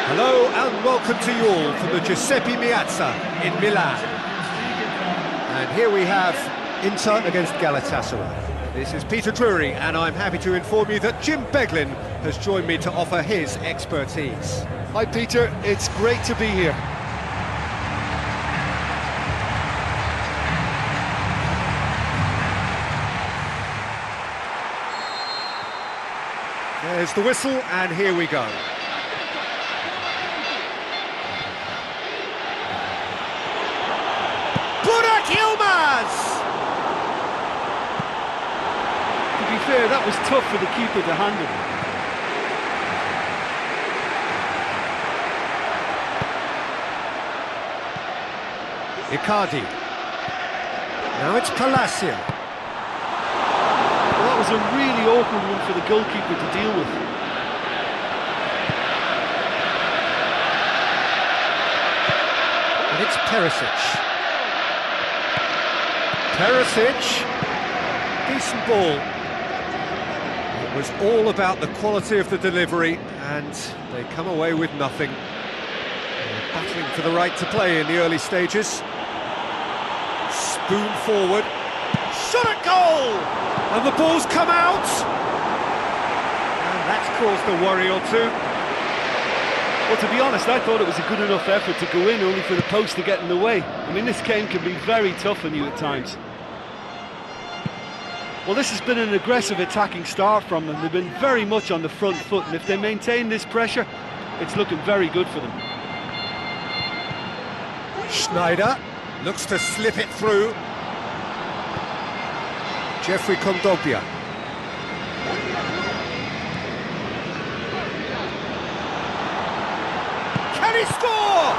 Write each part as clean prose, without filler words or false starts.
Hello and welcome to you all from the Giuseppe Meazza in Milan. And here we have Inter against Galatasaray. This is Peter Drury and I'm happy to inform you that Jim Beglin has joined me to offer his expertise. Hi Peter, it's great to be here. There's the whistle and here we go. To be fair, that was tough for the keeper to handle. Icardi. Now it's Palacio. Well, that was a really awkward one for the goalkeeper to deal with. And it's Perisic. Decent ball. It was all about the quality of the delivery and they come away with nothing. They're battling for the right to play in the early stages. Spoon forward. Shot at goal! And the ball's come out! And that's caused a worry or two. Well, to be honest, I thought it was a good enough effort to go in, only for the post to get in the way. I mean, this game can be very tough on you at times. Well, this has been an aggressive attacking start from them. They've been very much on the front foot, and if they maintain this pressure, it's looking very good for them. Schneider looks to slip it through. Jeffrey Kondogbia. Can he score?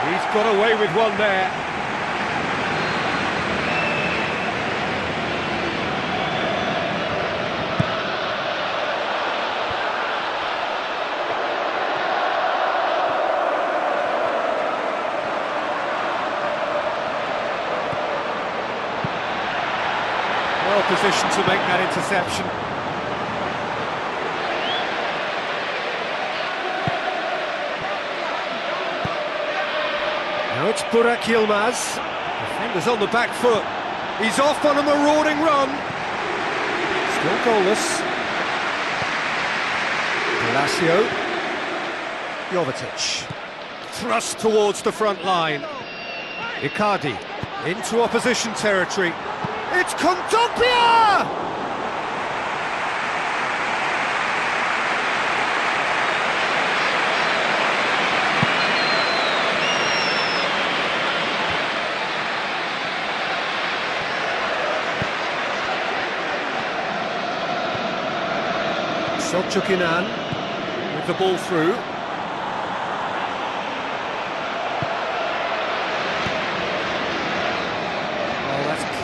He's got away with one there. Well positioned to make that interception. Now it's Burak Yilmaz. Defender's on the back foot. He's off on a marauding run. Still goalless. Palacio. Jovetic. Thrust towards the front line. Icardi into opposition territory. It's Kondogbia! Selçuk with the ball through.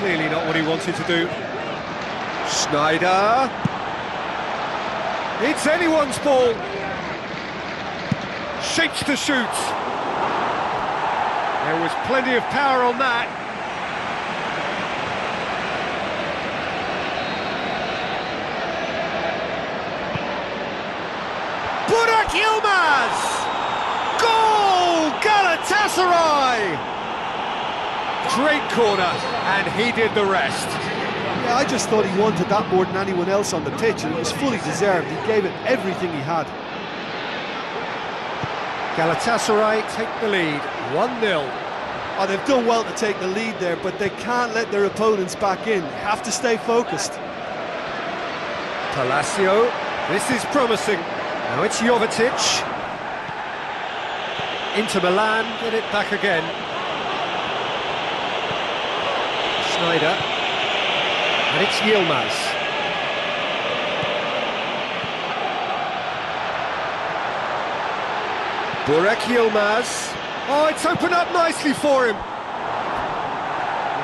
Clearly not what he wanted to do. Schneider. It's anyone's ball. Shapes to shoot. There was plenty of power on that. Burak Yilmaz! Goal! Galatasaray! Great corner, and he did the rest. Yeah, I just thought he wanted that more than anyone else on the pitch, and it was fully deserved. He gave it everything he had. Galatasaray take the lead, 1-0. Oh, they've done well to take the lead there, but they can't let their opponents back in. They have to stay focused. Palacio, this is promising. Now it's Jovetic. Inter Milan get it back again. Schneider, and it's Yilmaz. Burak Yilmaz. Oh, it's opened up nicely for him.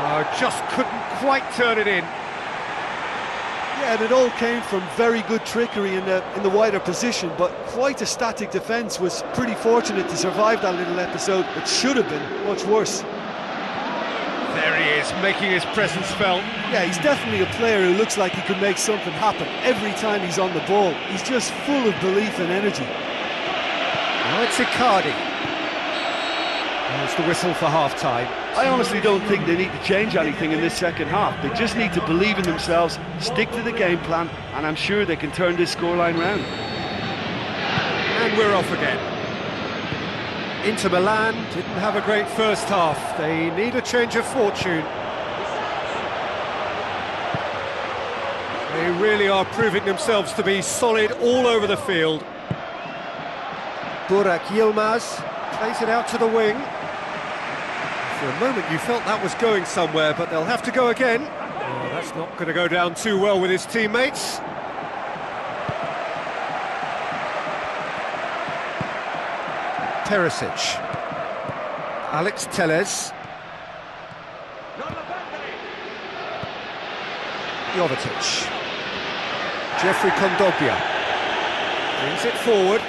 Oh, just couldn't quite turn it in. Yeah, and it all came from very good trickery in the wider position, but quite a static defence. Was pretty fortunate to survive that little episode. It should have been much worse. There he is, making his presence felt. Yeah, he's definitely a player who looks like he could make something happen every time he's on the ball. He's just full of belief and energy. Now it's Icardi. There's the whistle for half-time. I honestly don't think they need to change anything in this second half. They just need to believe in themselves, stick to the game plan, and I'm sure they can turn this scoreline round. And we're off again. Inter Milan didn't have a great first half. They need a change of fortune. They really are proving themselves to be solid all over the field. Burak Yilmaz plays it out to the wing. For a moment you felt that was going somewhere, but they'll have to go again. Oh, that's not going to go down too well with his teammates. Perisic. Alex Telles. Jovetic. Jeffrey Kondogbia brings it forward. I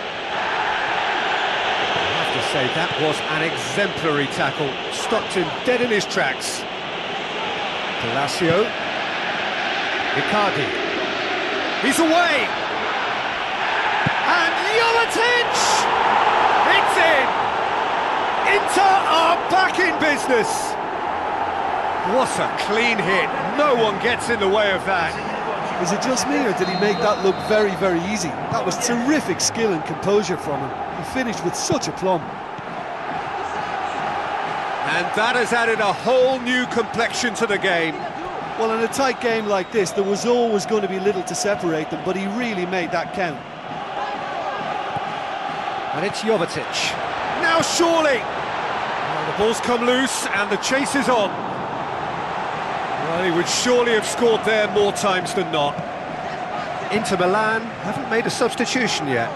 have to say that was an exemplary tackle, stopped him dead in his tracks. Palacio. Icardi. He's away! And Jovetic! It's in! Inter are back in business! What a clean hit, no one gets in the way of that. Is it just me, or did he make that look very, very easy? That was terrific skill and composure from him. He finished with such aplomb. And that has added a whole new complexion to the game. Well, in a tight game like this, there was always going to be little to separate them, but he really made that count. And it's Jovetic. Now surely! Well, the ball's come loose and the chase is on. Well, he would surely have scored there more times than not. Inter Milan haven't made a substitution yet.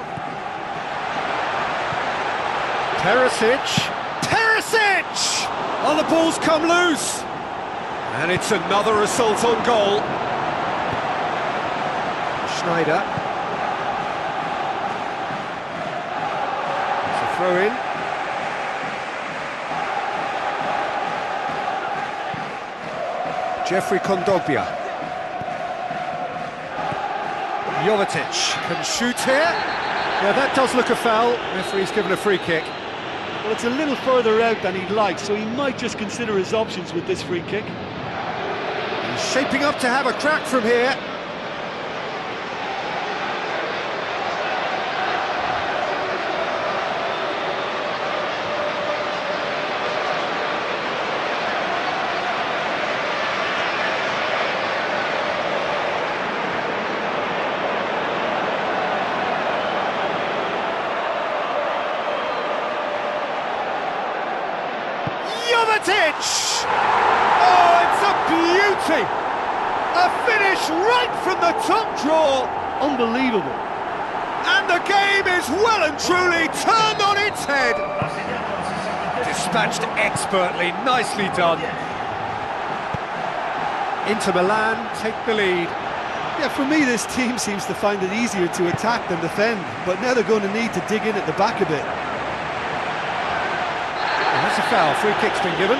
Perisic! Perisic! Oh, the ball's come loose! And it's another assault on goal. Schneider. It's a throw-in. Jeffrey Kondogbia. Jovetic can shoot here. Yeah, that does look a foul. Referee's given a free kick. Well, it's a little further out than he'd like, so he might just consider his options with this free kick. He's shaping up to have a crack from here. Jovetic! Oh, it's a beauty! A finish right from the top draw! Unbelievable. And the game is well and truly turned on its head! Dispatched expertly, nicely done. Inter Milan take the lead. Yeah, for me this team seems to find it easier to attack than defend, but now they're going to need to dig in at the back a bit. That's a foul, free kick's been given.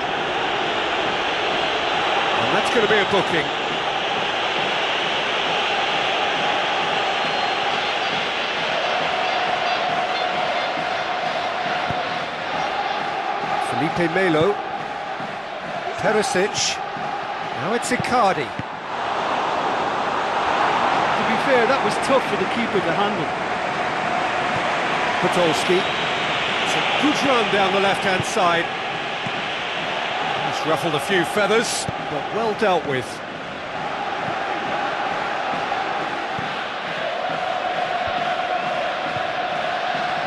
And that's going to be a booking. Felipe Melo. Perisic. Now it's Icardi. To be fair, that was tough for the keeper to handle. Podolski. Good run down the left-hand side. He's ruffled a few feathers, but well dealt with.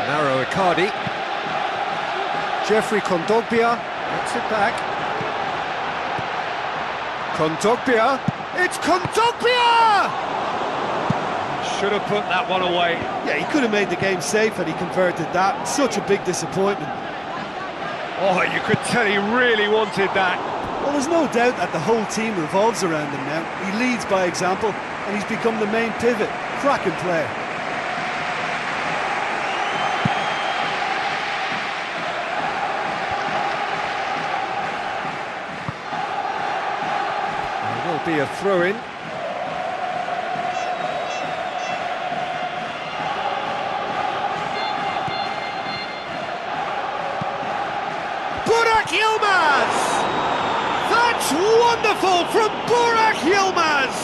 Narrow Icardi. Jeffrey Kondogbia gets it back. Kondogbia. It's Kondogbia! Should have put that one away. Yeah, he could have made the game safe had he converted that. Such a big disappointment. Oh, you could tell he really wanted that. Well, there's no doubt that the whole team revolves around him now. He leads by example, and he's become the main pivot. Cracking player. There will be a throw-in. Yilmaz! That's wonderful from Burak Yilmaz!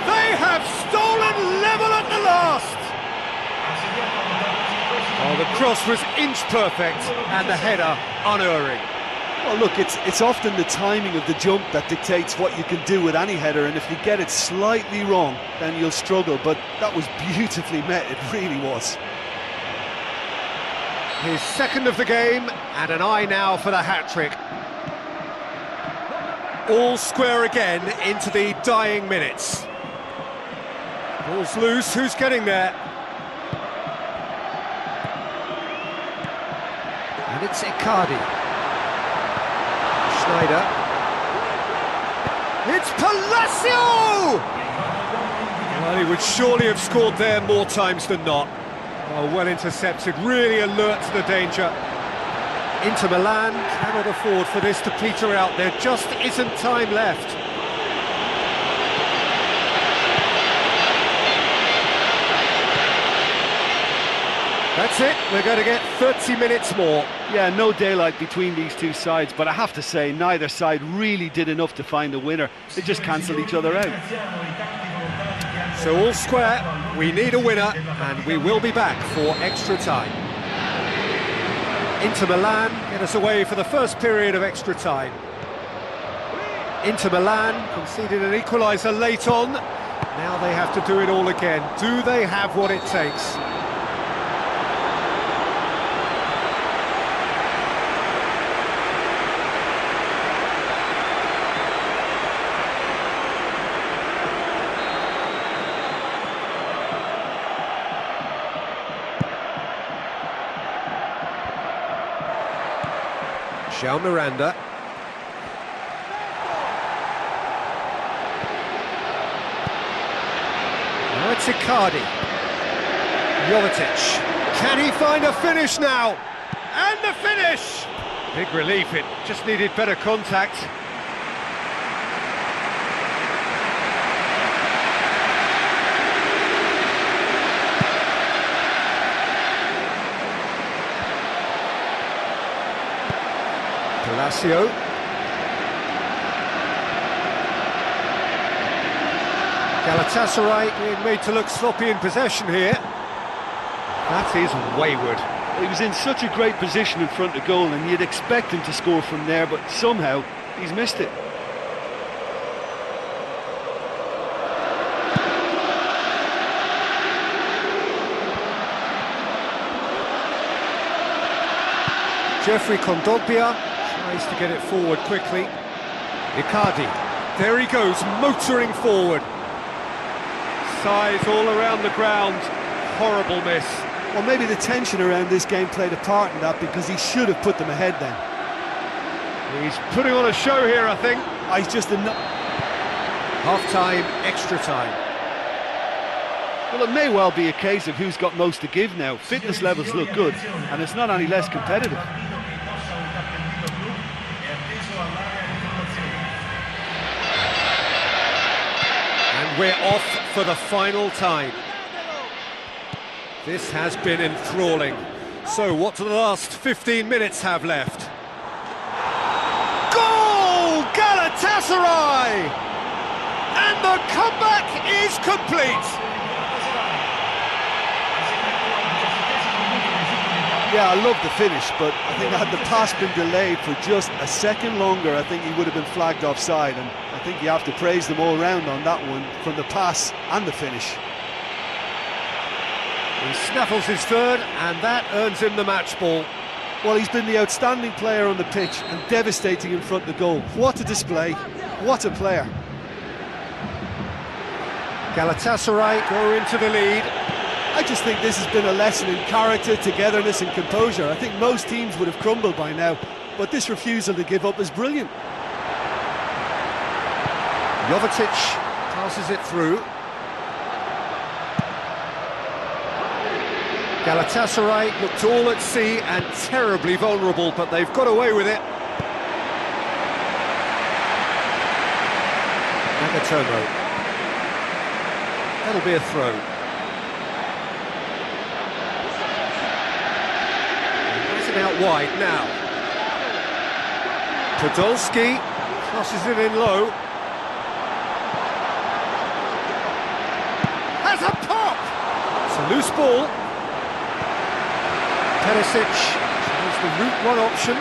They have stolen level at the last! Oh, the cross was inch perfect and the header unerring. Well, look, it's often the timing of the jump that dictates what you can do with any header, and if you get it slightly wrong, then you'll struggle, but that was beautifully met, it really was. His second of the game, and an eye now for the hat-trick. All square again into the dying minutes. Ball's loose, who's getting there? And it's Icardi. Schneider. It's Palacio! Well, he would surely have scored there more times than not. Oh, well intercepted, really alert to the danger. Inter Milan cannot afford for this to peter out. There just isn't time left. That's it, we're going to get 30 minutes more. Yeah, no daylight between these two sides, but I have to say, neither side really did enough to find a winner. They just cancelled each other out. So all square, we need a winner, and we will be back for extra time. Inter Milan get us away for the first period of extra time. Inter Milan conceded an equaliser late on. Now they have to do it all again. Do they have what it takes? João Miranda. Now it's Icardi. Jovetic. Can he find a finish now? And the finish! Big relief, it just needed better contact. Palacio. Galatasaray being made to look sloppy in possession here. That is wayward. He was in such a great position in front of goal, and you'd expect him to score from there, but somehow he's missed it. Jeffrey Kondogbia tries to get it forward quickly. Icardi, there he goes, motoring forward. Size all around the ground, horrible miss. Well, maybe the tension around this game played a part in that, because he should have put them ahead then. He's putting on a show here, I think. He's just Half-time, extra time. Well, it may well be a case of who's got most to give now. Fitness levels look good, and it's not any less competitive. And we're off for the final time. This has been enthralling. So what do the last 15 minutes have left? Goal! Galatasaray! And the comeback is complete! Yeah, I love the finish, but I think had the pass been delayed for just a second longer, I think he would have been flagged offside, and I think you have to praise them all round on that one, from the pass and the finish. He snaffles his third, and that earns him the match ball. Well, he's been the outstanding player on the pitch and devastating in front of the goal. What a display, what a player. Galatasaray go into the lead. I just think this has been a lesson in character, togetherness and composure. I think most teams would have crumbled by now, but this refusal to give up is brilliant. Jovetic passes it through. Galatasaray looked all at sea and terribly vulnerable, but they've got away with it. Nagatomo. That'll be a throw. Pass it out wide now. Podolski crosses it in low. Has a pop! It's a loose ball. Perisic is the route one option.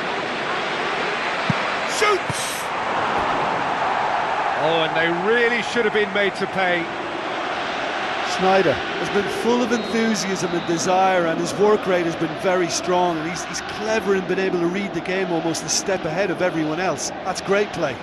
Shoots! Oh, and they really should have been made to pay. Schneider has been full of enthusiasm and desire, and his work rate has been very strong, and he's clever in being able to read the game almost a step ahead of everyone else. That's great play.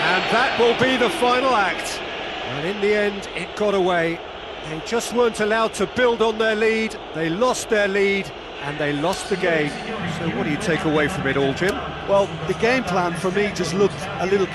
And that will be the final act. And in the end, it got away. They just weren't allowed to build on their lead. They lost their lead, and they lost the game. So what do you take away from it all, Jim? Well, the game plan for me just looked a little